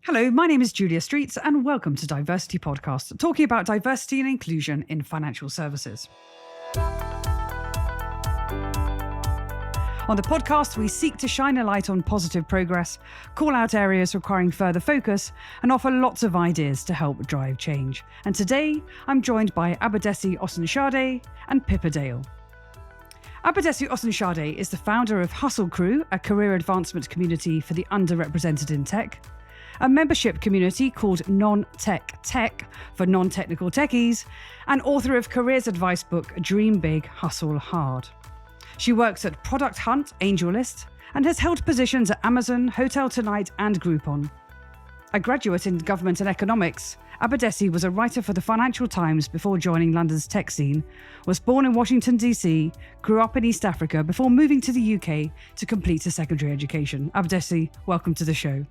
Hello, my name is Julia Streets and welcome to DiverCity Podcast, talking about diversity and inclusion in financial services. On the podcast, we seek to shine a light on positive progress, call out areas requiring further focus, and offer lots of ideas to help drive change. And today, I'm joined by Abadesi Osunsade and Pippa Dale. Abadesi Osunsade is the founder of Hustle Crew, a career advancement community for the underrepresented in tech, a membership community called NonTechTech for non-technical techies, and author of careers advice book Dream Big, Hustle Hard. She works at Product Hunt, AngelList, and has held positions at Amazon, Hotel Tonight, and Groupon. A graduate in government and economics, Abadesi was a writer for the Financial Times before joining London's tech scene, was born in Washington, D.C., grew up in East Africa before moving to the UK to complete a secondary education. Abadesi, welcome to the show.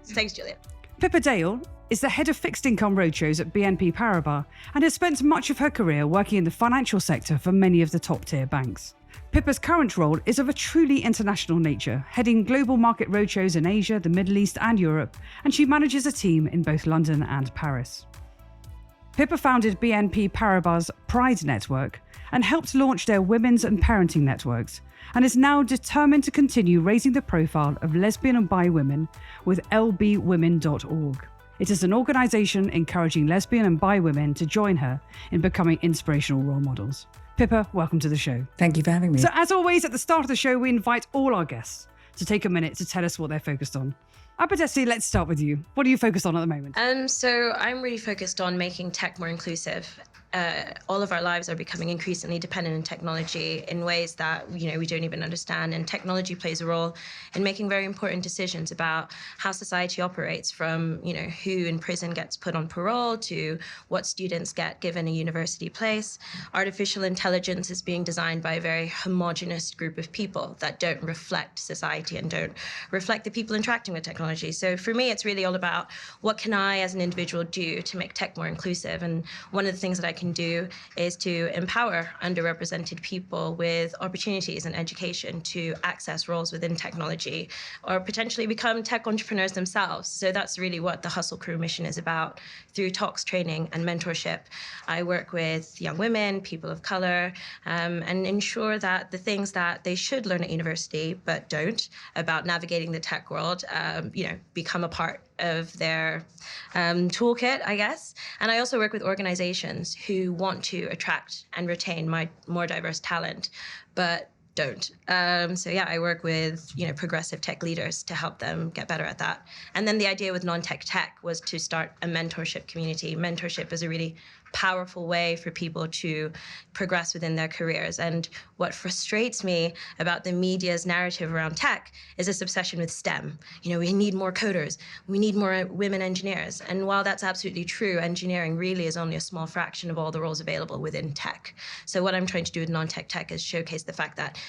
Thanks, Julia. Pippa Dale is the head of Fixed Income Roadshows at BNP Paribas and has spent much of her career working in the financial sector for many of the top-tier banks. Pippa's current role is of a truly international nature, heading global market roadshows in Asia, the Middle East and Europe, and she manages a team in both London and Paris. Pippa founded BNP Paribas' Pride Network and helped launch their women's and parenting networks, and is now determined to continue raising the profile of lesbian and bi women with lbwomen.org. It is an organisation encouraging lesbian and bi women to join her in becoming inspirational role models. Pippa, welcome to the show. Thank you for having me. So as always, at the start of the show, we invite all our guests to take a minute to tell us what they're focused on. Abadesi, let's start with you. What are you focused on at the moment? So I'm really focused on making tech more inclusive. All of our lives are becoming increasingly dependent on technology in ways that, we don't even understand. And technology plays a role in making very important decisions about how society operates, from, who in prison gets put on parole to what students get given a university place. Artificial intelligence is being designed by a very homogenous group of people that don't reflect society and don't reflect the people interacting with technology. So for me, it's really all about what can I as an individual do to make tech more inclusive. And one of the things that I can do is to empower underrepresented people with opportunities and education to access roles within technology or potentially become tech entrepreneurs themselves. So that's really what the Hustle Crew mission is about. Through talks, training, and mentorship, I work with young women, people of color, and ensure that the things that they should learn at university but don't about navigating the tech world, become a part of their toolkit, I guess. And I also work with organizations who want to attract and retain more diverse talent, but don't. I work with, progressive tech leaders to help them get better at that. And then the idea with NonTechTech was to start a mentorship community. Mentorship is a really powerful way for people to progress within their careers. And what frustrates me about the media's narrative around tech is this obsession with STEM. We need more coders. We need more women engineers. And while that's absolutely true, engineering really is only a small fraction of all the roles available within tech. So what I'm trying to do with NonTechTech is showcase the fact that,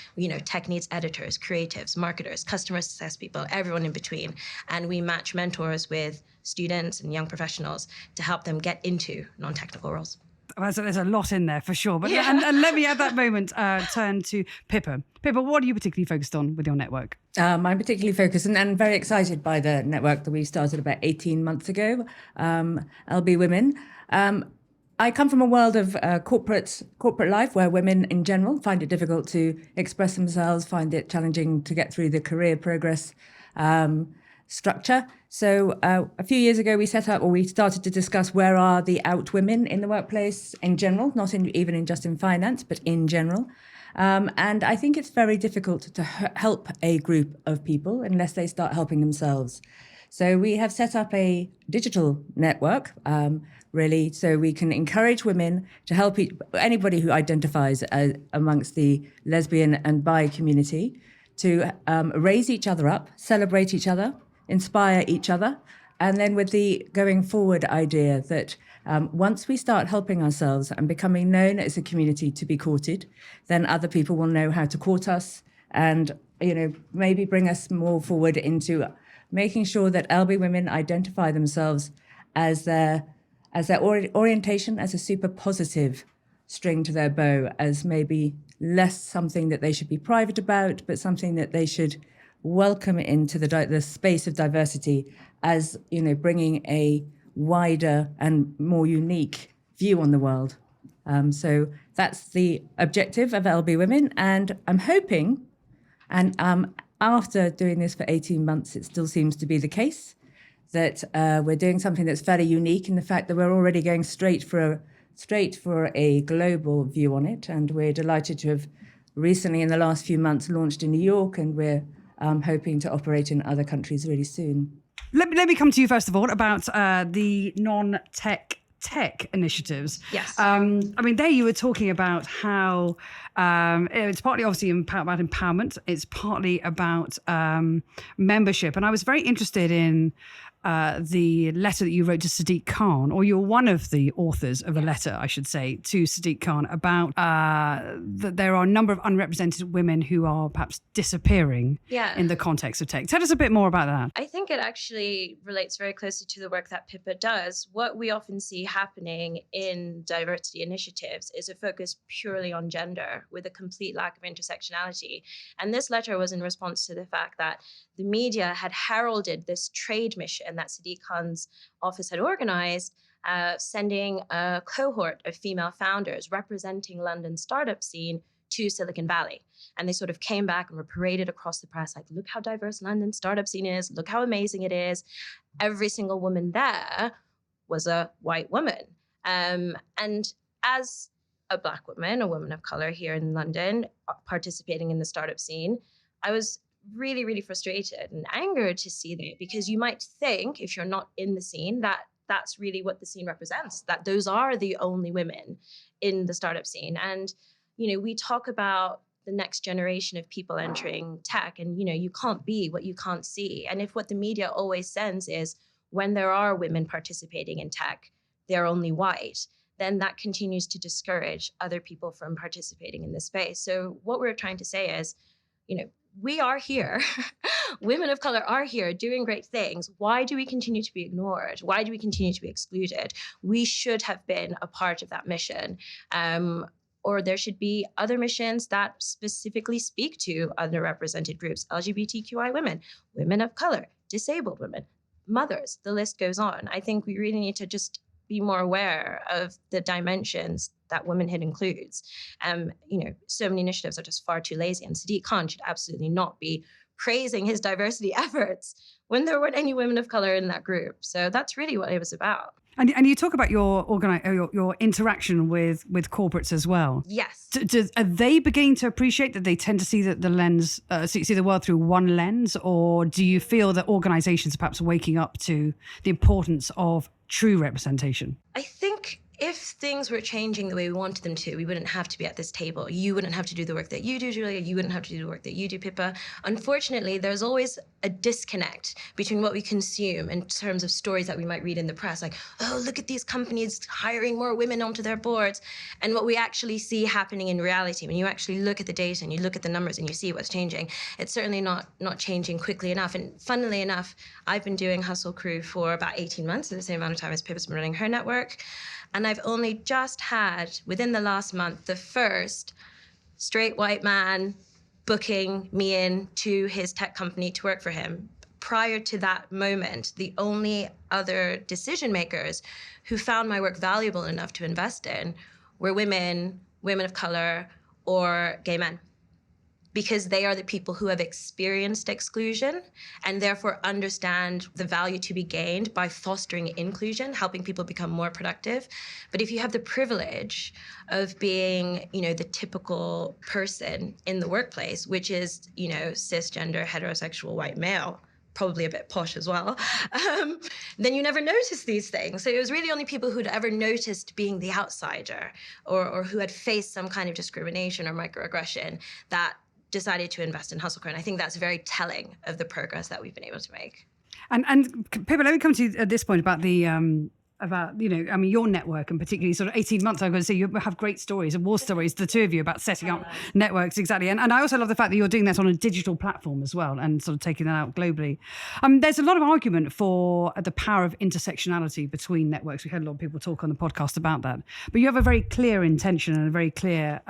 tech needs editors, creatives, marketers, customer success people, everyone in between. And we match mentors with students and young professionals to help them get into non-technical roles. Well, so there's a lot in there for sure. But and let me at that moment turn to Pippa. Pippa, what are you particularly focused on with your network? I'm particularly focused and very excited by the network that we started about 18 months ago, LB Women. I come from a world of corporate life where women in general find it difficult to express themselves, find it challenging to get through the career progress structure. So a few years ago, we started to discuss where are the out women in the workplace in general, not even just in finance, but in general. And I think it's very difficult to help a group of people unless they start helping themselves. So we have set up a digital network, really, so we can encourage women to help anybody who identifies amongst the lesbian and bi community to raise each other up, celebrate each other, inspire each other, and then with the going forward idea that once we start helping ourselves and becoming known as a community to be courted, then other people will know how to court us and, maybe bring us more forward into making sure that LB women identify themselves as their orientation as a super positive string to their bow, as maybe less something that they should be private about, but something that they should welcome into the space of diversity as, bringing a wider and more unique view on the world. So that's the objective of LB Women. And I'm hoping, and after doing this for 18 months, it still seems to be the case, that we're doing something that's fairly unique in the fact that we're already going straight for a global view on it. And we're delighted to have recently, in the last few months, launched in New York, and we're hoping to operate in other countries really soon. Let me come to you first of all about the non-tech initiatives. Yes. There you were talking about how it's partly obviously about empowerment. It's partly about membership. And I was very interested in the letter that you wrote to Sadiq Khan, or you're one of the authors of a letter, I should say, to Sadiq Khan about that there are a number of unrepresented women who are perhaps disappearing in the context of tech. Tell us a bit more about that. I think it actually relates very closely to the work that Pippa does. What we often see happening in diversity initiatives is a focus purely on gender with a complete lack of intersectionality. And this letter was in response to the fact that the media had heralded this trade mission that Sadiq Khan's office had organized, sending a cohort of female founders representing London's startup scene to Silicon Valley. And they sort of came back and were paraded across the press like, look how diverse London's startup scene is, look how amazing it is. Every single woman there was a white woman. And as a Black woman, a woman of color here in London, participating in the startup scene, I was really, really frustrated and angered to see that, because you might think, if you're not in the scene, that that's really what the scene represents, that those are the only women in the startup scene. And, we talk about the next generation of people entering tech, and, you can't be what you can't see. And if what the media always sends is when there are women participating in tech, they're only white, then that continues to discourage other people from participating in this space. So what we're trying to say is, we are here. Women of color are here doing great things. Why do we continue to be ignored? Why do we continue to be excluded? We should have been a part of that mission. Or there should be other missions that specifically speak to underrepresented groups, LGBTQI women, women of color, disabled women, mothers, the list goes on. I think we really need to just be more aware of the dimensions that womanhood includes. So many initiatives are just far too lazy, and Sadiq Khan should absolutely not be praising his diversity efforts when there weren't any women of color in that group. So that's really what it was about. And you talk about your interaction with corporates as well. Yes. Are they beginning to appreciate that they tend to see the lens, see the world through one lens, or do you feel that organizations are perhaps waking up to the importance of true representation? I think if things were changing the way we wanted them to, we wouldn't have to be at this table. You wouldn't have to do the work that you do, Julia. You wouldn't have to do the work that you do, Pippa. Unfortunately, there's always a disconnect between what we consume in terms of stories that we might read in the press, like, oh, look at these companies hiring more women onto their boards, and what we actually see happening in reality. When you actually look at the data and you look at the numbers and you see what's changing, it's certainly not changing quickly enough. And funnily enough, I've been doing Hustle Crew for about 18 months, at the same amount of time as Pippa's been running her network. And I've only just had, within the last month, the first straight white man booking me in to his tech company to work for him. Prior to that moment, the only other decision makers who found my work valuable enough to invest in were women of color, or gay men, because they are the people who have experienced exclusion and therefore understand the value to be gained by fostering inclusion, helping people become more productive. But if you have the privilege of being, the typical person in the workplace, which is, cisgender, heterosexual, white male, probably a bit posh as well, then you never notice these things. So it was really only people who'd ever noticed being the outsider, or who had faced some kind of discrimination or microaggression, that decided to invest in Hustle Crew. And I think that's very telling of the progress that we've been able to make. And Pippa, let me come to you at this point about the your network, and particularly sort of 18 months, I'm going to say you have great stories and war stories, the two of you, about setting up networks. Exactly. And I also love the fact that you're doing that on a digital platform as well, and sort of taking that out globally. There's a lot of argument for the power of intersectionality between networks. We heard a lot of people talk on the podcast about that, but you have a very clear intention and a very clear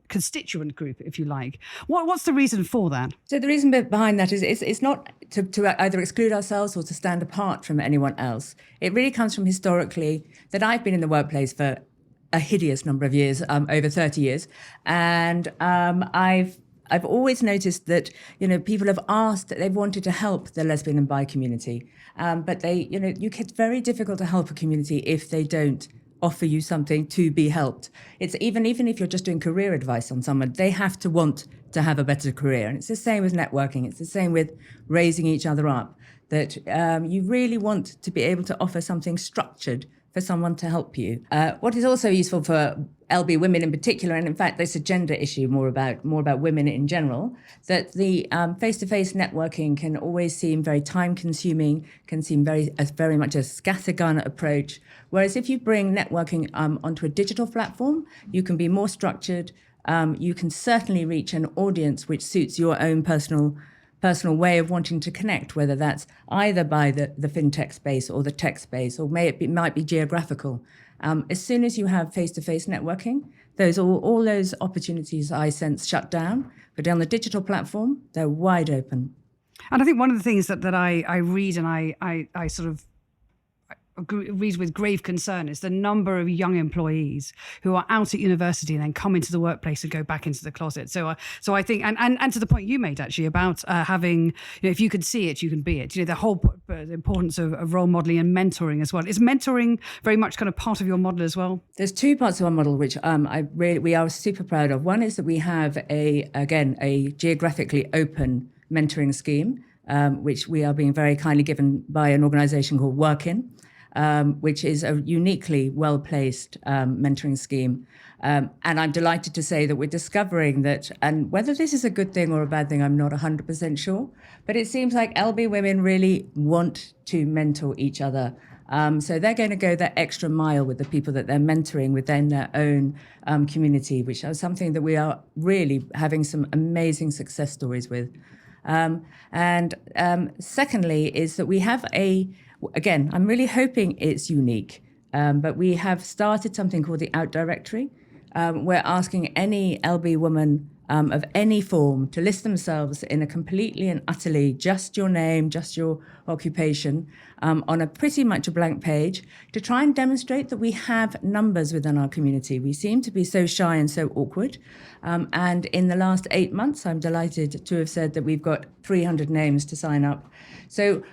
constituent group, if you like. What's the reason for that? So the reason behind that is it's not to either exclude ourselves or to stand apart from anyone else. It really comes from historically that I've been in the workplace for a hideous number of years, over 30 years, and I've always noticed that, people have asked, they've wanted to help the lesbian and bi community, but it's very difficult to help a community if they don't offer you something to be helped. It's even if you're just doing career advice on someone, they have to want to have a better career. And it's the same with networking. It's the same with raising each other up, that you really want to be able to offer something structured for someone to help you. What is also useful for LB women in particular, and in fact, there's a gender issue more about women in general, that the face-to-face networking can always seem very time-consuming, can seem very much a scattergun approach. Whereas if you bring networking onto a digital platform, you can be more structured. You can certainly reach an audience which suits your own personal way of wanting to connect, whether that's either by the fintech space or the tech space, or it might be geographical. As soon as you have face-to-face networking, all those opportunities I sense shut down. But on the digital platform, they're wide open. And I think one of the things that I read, and I sort of read with grave concern, is the number of young employees who are out at university and then come into the workplace and go back into the closet. So I think, and to the point you made actually about having, if you can see it, you can be it. The whole the importance of role modeling and mentoring as well. Is mentoring very much kind of part of your model as well? There's two parts of our model which we are super proud of. One is that we have a geographically open mentoring scheme, which we are being very kindly given by an organisation called Workin, which is a uniquely well-placed mentoring scheme. And I'm delighted to say that we're discovering that, and whether this is a good thing or a bad thing, I'm not 100% sure, but it seems like LB women really want to mentor each other. So they're going to go that extra mile with the people that they're mentoring within their own community, which is something that we are really having some amazing success stories with. And secondly is that we have again, I'm really hoping it's unique, but we have started something called the OUTDirectory. We're asking any LB woman of any form to list themselves in a completely and utterly just your name, just your occupation, on a pretty much a blank page, to try and demonstrate that we have numbers within our community. We seem to be so shy and so awkward. And in the last 8 months, I'm delighted to have said that we've got 300 names to sign up. So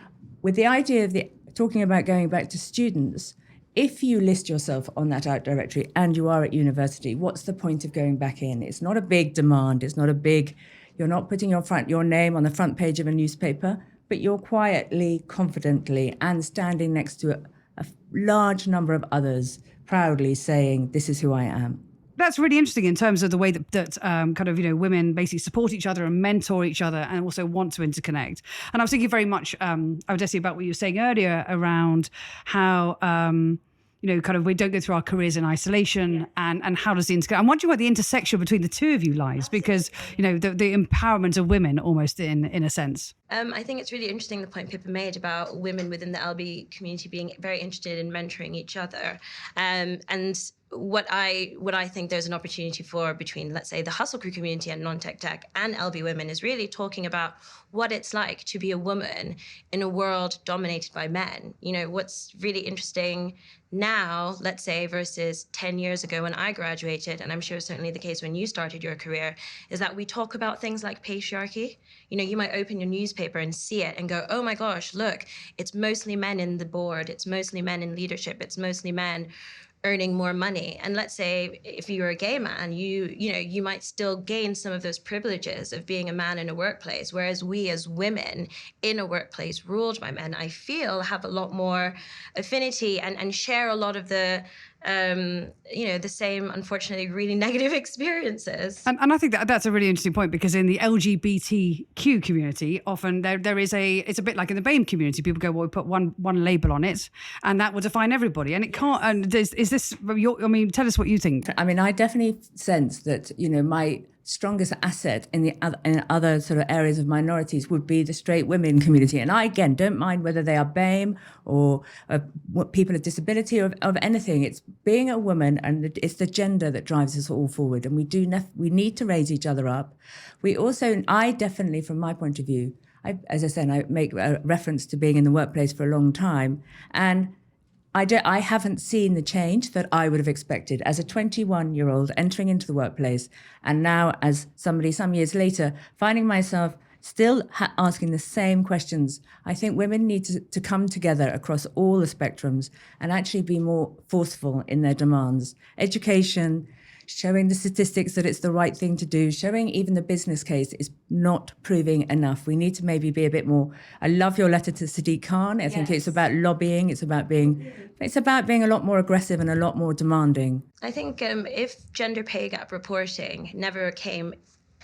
with the idea of talking about going back to students, if you list yourself on that OUTDirectory and you are at university, what's the point of going back in? It's not a big demand. You're not putting your name on the front page of a newspaper, but you're quietly, confidently, and standing next to a large number of others, proudly saying, this is who I am. That's really interesting in terms of the way that women basically support each other and mentor each other and also want to interconnect. And I was thinking very much, Abadesi, about what you were saying earlier around how, we don't go through our careers in isolation, and how does I'm wondering where the intersection between the two of you lies, because, the empowerment of women almost in a sense. I think it's really interesting the point Pippa made about women within the LB community being very interested in mentoring each other. And what I think there's an opportunity for between, let's say, the Hustle Crew community and NonTechTech and LB women is really talking about what it's like to be a woman in a world dominated by men. What's really interesting now, let's say, versus 10 years ago when I graduated, and I'm sure certainly the case when you started your career, is that we talk about things like patriarchy. You might open your newspaper and see it and go, oh my gosh, look, it's mostly men in the board, it's mostly men in leadership, it's mostly men earning more money. And let's say if you're a gay man, you might still gain some of those privileges of being a man in a workplace, whereas we as women in a workplace ruled by men, I feel, have a lot more affinity and share a lot of the the same, unfortunately, really negative experiences. And I think that's a really interesting point, because in the LGBTQ community, often there is it's a bit like in the BAME community. People go, well, we put one label on it and that will define everybody. And it can't, and tell us what you think. I mean, I definitely sense that, my strongest asset in other sort of areas of minorities would be the straight women community. And I, again, don't mind whether they are BAME or people with disability or of anything. It's being a woman, and it's the gender that drives us all forward. And we need to raise each other up. I definitely, from my point of view, as I said, I make a reference to being in the workplace for a long time. And I haven't seen the change that I would have expected as a 21-year-old entering into the workplace, and now as somebody some years later finding myself still asking the same questions. I think women need to come together across all the spectrums and actually be more forceful in their demands. Education, showing the statistics that it's the right thing to do, showing even the business case is not proving enough. We need to maybe be a bit more. I love your letter to Sadiq Khan. I think it's about lobbying. It's about being a lot more aggressive and a lot more demanding. I think if gender pay gap reporting never came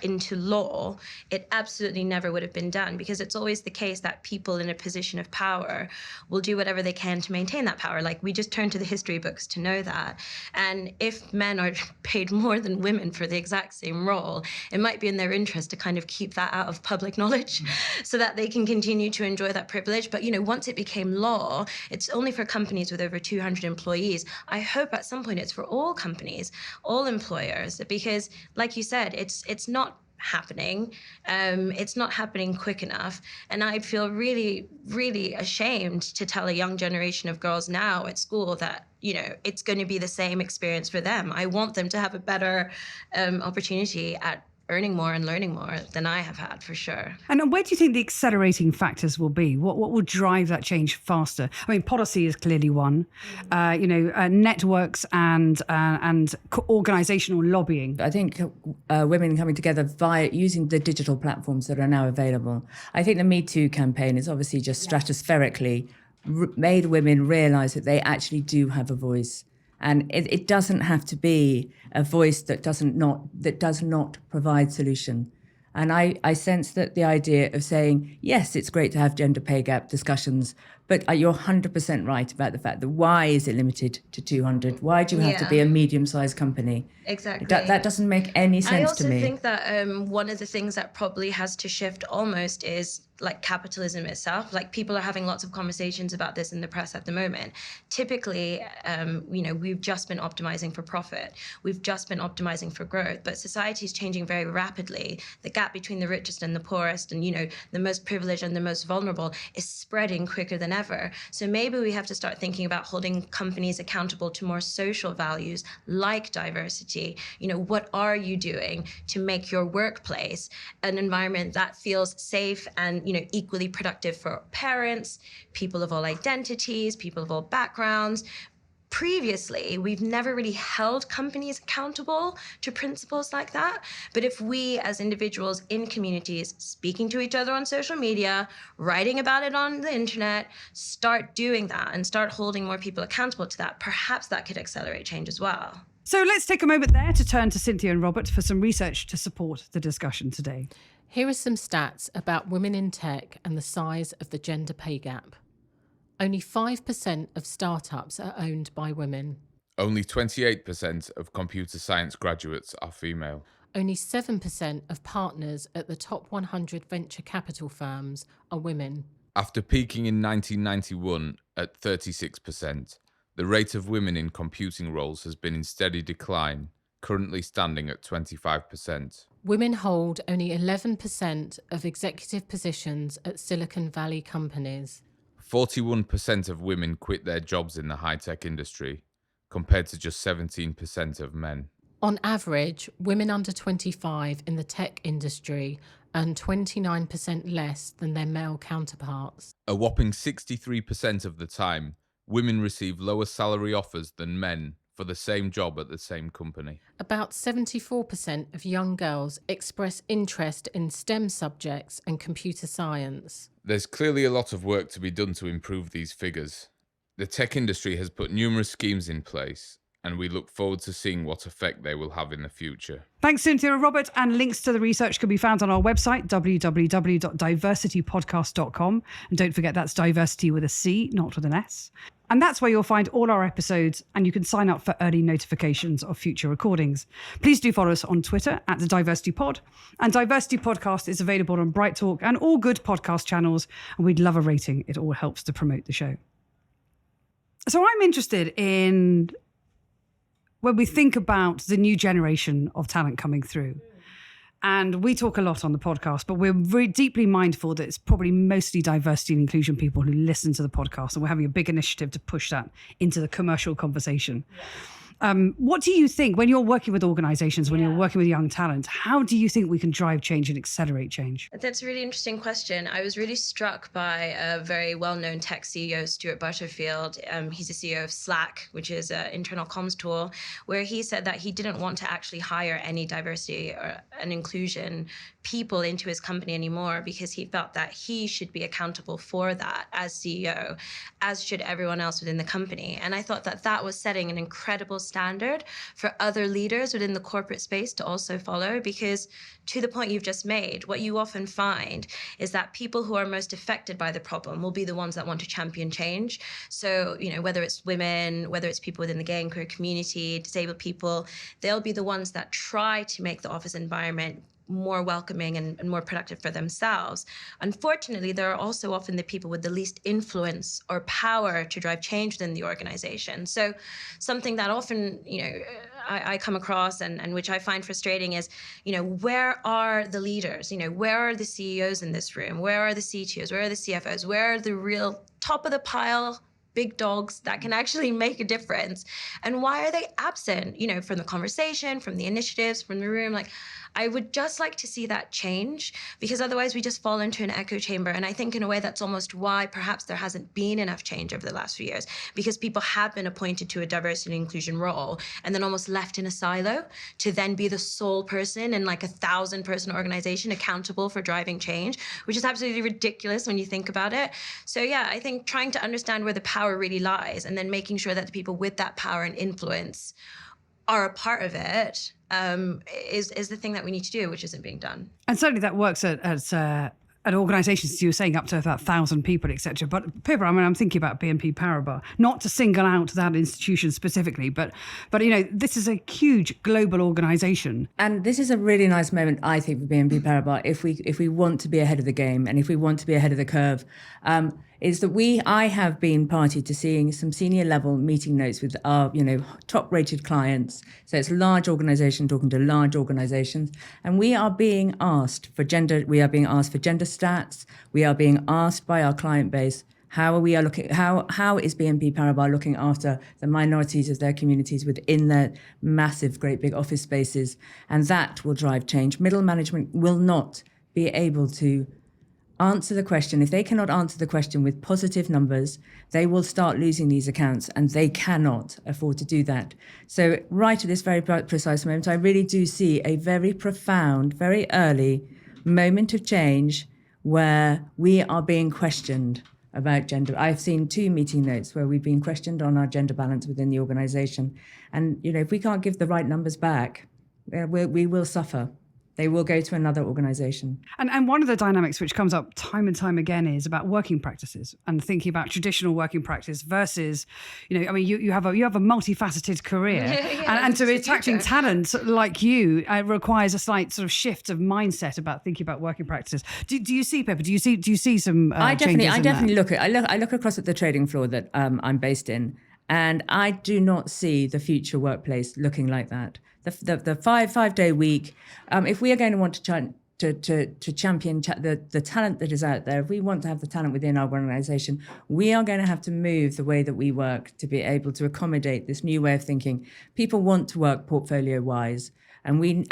into law, it absolutely never would have been done, because it's always the case that people in a position of power will do whatever they can to maintain that power. Like, we just turn to the history books to know that. And if men are paid more than women for the exact same role, it might be in their interest to kind of keep that out of public knowledge so that they can continue to enjoy that privilege. But, once it became law, it's only for companies with over 200 employees. I hope at some point it's for all companies, all employers, because like you said, it's not happening. It's not happening quick enough. And I feel really, really ashamed to tell a young generation of girls now at school that, it's going to be the same experience for them. I want them to have a better opportunity at earning more and learning more than I have had, for sure. And where do you think the accelerating factors will be? What will drive that change faster? I mean, policy is clearly one. Networks and organisational lobbying. I think women coming together via using the digital platforms that are now available. I think the Me Too campaign is obviously just stratospherically made women realise that they actually do have a voice. And it doesn't have to be a voice that does not provide solution. And I sense that the idea of saying, yes, it's great to have gender pay gap discussions, but you're 100% right about the fact that why is it limited to 200? Why do you have to be a medium-sized company? Exactly. That doesn't make any sense to me. I also think that one of the things that probably has to shift almost is like capitalism itself. Like, people are having lots of conversations about this in the press at the moment. Typically, we've just been optimizing for profit. We've just been optimizing for growth. But society is changing very rapidly. The gap between the richest and the poorest and, the most privileged and the most vulnerable is spreading quicker than ever. So maybe we have to start thinking about holding companies accountable to more social values like diversity. What are you doing to make your workplace an environment that feels safe and, equally productive for parents, people of all identities, people of all backgrounds? Previously, we've never really held companies accountable to principles like that. But if we as individuals in communities, speaking to each other on social media, writing about it on the internet, start doing that and start holding more people accountable to that, perhaps that could accelerate change as well. So let's take a moment there to turn to Cynthia and Robert for some research to support the discussion today. Here are some stats about women in tech and the size of the gender pay gap. Only 5% of startups are owned by women. Only 28% of computer science graduates are female. Only 7% of partners at the top 100 venture capital firms are women. After peaking in 1991 at 36%, the rate of women in computing roles has been in steady decline, currently standing at 25%. Women hold only 11% of executive positions at Silicon Valley companies. 41% of women quit their jobs in the high-tech industry, compared to just 17% of men. On average, women under 25 in the tech industry earn 29% less than their male counterparts. A whopping 63% of the time, women receive lower salary offers than men for the same job at the same company. About 74% of young girls express interest in STEM subjects and computer science. There's clearly a lot of work to be done to improve these figures. The tech industry has put numerous schemes in place, and we look forward to seeing what effect they will have in the future. Thanks, Cynthia and Robert, and links to the research can be found on our website, www.diversitypodcast.com. And don't forget, that's diversity with a C, not with an S. And that's where you'll find all our episodes, and you can sign up for early notifications of future recordings. Please do follow us on Twitter at the Diversity Pod. And Diversity Podcast is available on Bright Talk and all good podcast channels. And we'd love a rating. It all helps to promote the show. So I'm interested in when we think about the new generation of talent coming through. And we talk a lot on the podcast, but we're very deeply mindful that it's probably mostly diversity and inclusion people who listen to the podcast. And we're having a big initiative to push that into the commercial conversation. Yeah. What do you think when you're working with organizations, when you're working with young talent, how do you think we can drive change and accelerate change? That's a really interesting question. I was really struck by a very well-known tech CEO, Stuart Butterfield. He's the CEO of Slack, which is an internal comms tool, where he said that he didn't want to actually hire any diversity or an inclusion people into his company anymore, because he felt that he should be accountable for that as CEO, as should everyone else within the company. And I thought that that was setting an incredible standard for other leaders within the corporate space to also follow, because to the point you've just made, what you often find is that people who are most affected by the problem will be the ones that want to champion change. So, whether it's women, whether it's people within the gay and queer community, disabled people, they'll be the ones that try to make the office environment more welcoming and more productive for themselves. Unfortunately, there are also often the people with the least influence or power to drive change within the organization. So something that often, I come across and which I find frustrating is, where are the leaders? Where are the CEOs in this room? Where are the CTOs? Where are the CFOs? Where are the real top of the pile big dogs that can actually make a difference? And why are they absent, from the conversation, from the initiatives, from the room? I would just like to see that change, because otherwise we just fall into an echo chamber. And I think in a way that's almost why perhaps there hasn't been enough change over the last few years, because people have been appointed to a diversity and inclusion role and then almost left in a silo to then be the sole person in 1,000-person organization accountable for driving change, which is absolutely ridiculous when you think about it. So yeah, I think trying to understand where the power really lies and then making sure that the people with that power and influence are a part of it is the thing that we need to do, which isn't being done. And certainly that works at organisations, you were saying, up to about 1,000 people, etc. But Pippa, I'm thinking about BNP Paribas, not to single out that institution specifically, but this is a huge global organisation. And this is a really nice moment, I think, for BNP Paribas, if we want to be ahead of the game and if we want to be ahead of the curve, is that I have been party to seeing some senior level meeting notes with our, top rated clients. So it's a large organisation talking to large organisations, and we are being asked for gender stats. We are being asked by our client base, how is BNP Paribas looking after the minorities of their communities within their massive, great big office spaces? And that will drive change. Middle management will not be able to answer the question. If they cannot answer the question with positive numbers, they will start losing these accounts, and they cannot afford to do that. So right at this very precise moment, I really do see a very profound, very early moment of change where we are being questioned about gender. I've seen 2 meeting notes where we've been questioned on our gender balance within the organisation. And, if we can't give the right numbers back, we will suffer. They will go to another organisation. And one of the dynamics which comes up time and time again is about working practices and thinking about traditional working practice versus, you have a multifaceted career, and to be attracting talent like you requires a slight sort of shift of mindset about thinking about working practices. Do you see, Pippa? Do you see some changes? I definitely look across at the trading floor that I'm based in, and I do not see the future workplace looking like that. The 5-day week. If we are going to want to champion the talent that is out there, if we want to have the talent within our organisation, we are going to have to move the way that we work to be able to accommodate this new way of thinking. People want to work portfolio-wise. I think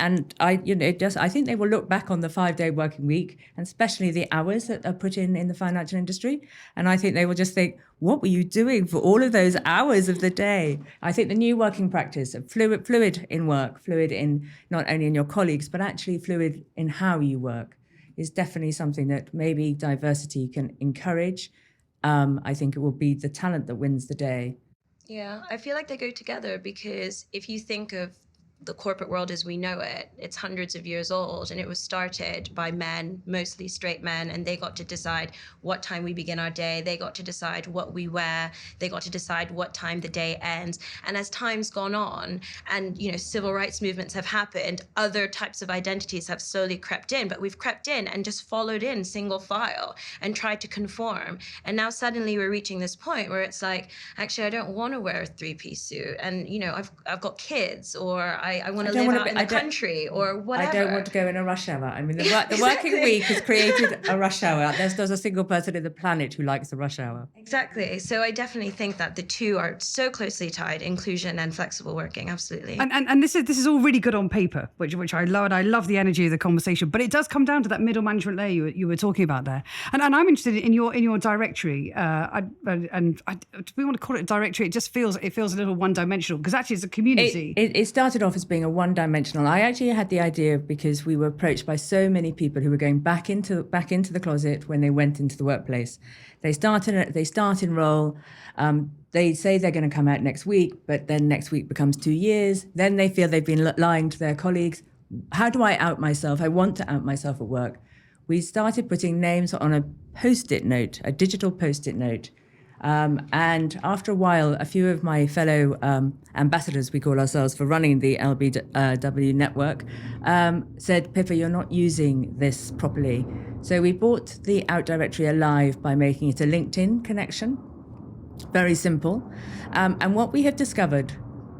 they will look back on the 5-day working week, and especially the hours that are put in the financial industry. And I think they will just think, what were you doing for all of those hours of the day? I think the new working practice of fluid in work, fluid in not only in your colleagues, but actually fluid in how you work, is definitely something that maybe diversity can encourage. I think it will be the talent that wins the day. Yeah, I feel like they go together, because if you think of the corporate world as we know it, it's hundreds of years old, and it was started by men, mostly straight men, and they got to decide what time we begin our day. They got to decide what we wear. They got to decide what time the day ends. And as time's gone on, and civil rights movements have happened, other types of identities have slowly crept in, but we've crept in and just followed in single file and tried to conform. And now suddenly we're reaching this point where it's like, actually, I don't want to wear a 3-piece suit, and I've got kids, or I want to live out in the country, or whatever. I don't want to go in a rush hour. I mean, the working week has created a rush hour. There's a single person in the planet who likes the rush hour. Exactly. So I definitely think that the two are so closely tied: inclusion and flexible working. Absolutely. And this is all really good on paper, which I love, and I love the energy of the conversation. But it does come down to that middle management layer you were talking about there. And I'm interested in your directory. Do we want to call it a directory? It feels a little one-dimensional, because actually it's a community. It started off as being a one-dimensional. I actually had the idea because we were approached by so many people who were going back into the closet when they went into the workplace. They start enroll. They say they're going to come out next week, but then next week becomes 2 years. Then they feel they've been lying to their colleagues. How do I out myself? I want to out myself at work. We started putting names on a Post-it note, a digital Post-it note. And after a while, a few of my fellow ambassadors, we call ourselves, for running the LBW network, said, Pippa, you're not using this properly. So we brought the OUTDirectory alive by making it a LinkedIn connection. Very simple. And what we have discovered,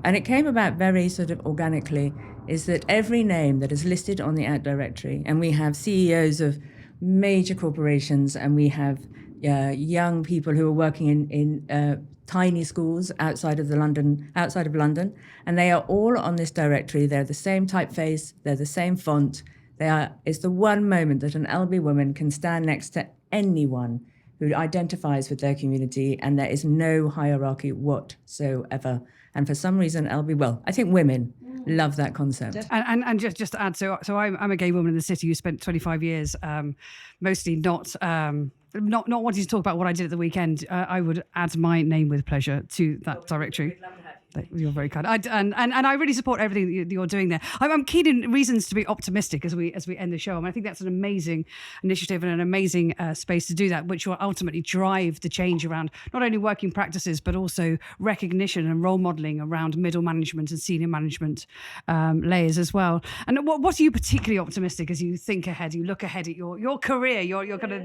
and it came about very sort of organically, is that every name that is listed on the OUTDirectory, and we have CEOs of major corporations, and we have young people who are working in tiny schools outside of London, and they are all on this directory. They're the same typeface, they're the same font. It's the one moment that an LB woman can stand next to anyone who identifies with their community, and there is no hierarchy whatsoever. And for some reason, I think women love that concept. And just to add, so I'm a gay woman in the city who spent 25 years mostly not wanting to talk about what I did at the weekend. I would add my name with pleasure to that directory. You're very kind. And I really support everything that you're doing there. I'm keen in reasons to be optimistic as we end the show. I think that's an amazing initiative and an amazing space to do that, which will ultimately drive the change around not only working practices, but also recognition and role modeling around middle management and senior management layers as well. And what are you particularly optimistic as you think ahead, you look ahead at your career, you're kind of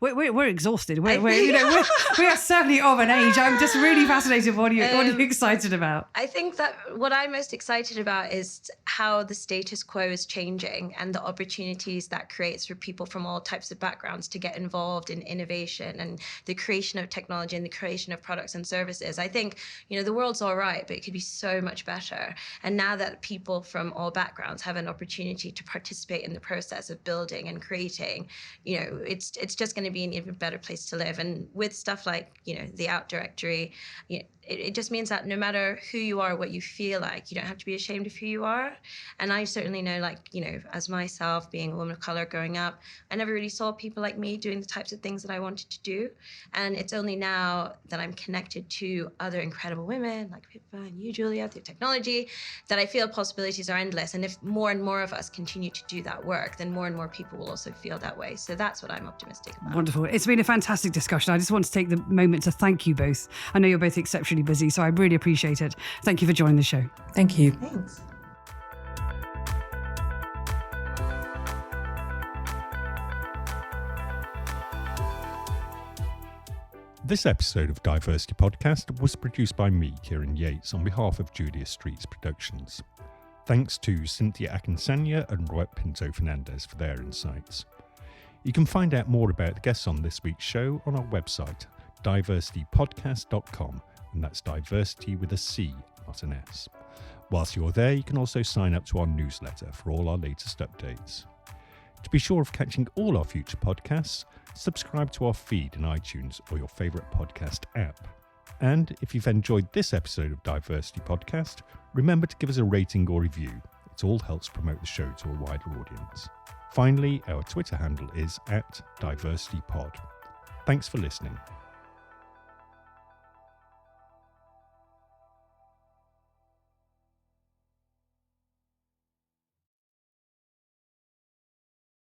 we're exhausted. We are certainly of an age. I'm just really fascinated. What are you excited about? I think that what I'm most excited about is how the status quo is changing and the opportunities that creates for people from all types of backgrounds to get involved in innovation and the creation of technology and the creation of products and services. I think, the world's all right, but it could be so much better. And now that people from all backgrounds have an opportunity to participate in the process of building and creating, it's just going to be an even better place to live. And with stuff like, the OUTDirectory, it just means that no matter who you are, what you feel like, you don't have to be ashamed of who you are. And I certainly know, as myself, being a woman of color growing up, I never really saw people like me doing the types of things that I wanted to do. And it's only now that I'm connected to other incredible women like Pippa and you, Julia, through technology, that I feel possibilities are endless. And if more and more of us continue to do that work, then more and more people will also feel that way. So that's what I'm optimistic about. Wonderful. It's been a fantastic discussion. I just want to take the moment to thank you both. I know you're both exceptionally busy, so I really appreciate it. Thank you for joining the show. Thank you. Thanks. This episode of DiverCity Podcast was produced by me, Kieran Yates, on behalf of Julia Streets Productions. Thanks to Cynthia Akinsanya and Roet Pinto Fernandez for their insights. You can find out more about the guests on this week's show on our website, DiverCityPodcast.com, and that's diversity with a C, not an S. Whilst you're there, you can also sign up to our newsletter for all our latest updates. To be sure of catching all our future podcasts, subscribe to our feed in iTunes or your favourite podcast app. And if you've enjoyed this episode of DiverCity Podcast, remember to give us a rating or review. It all helps promote the show to a wider audience. Finally, our Twitter handle is @DiverCityPod. Thanks for listening.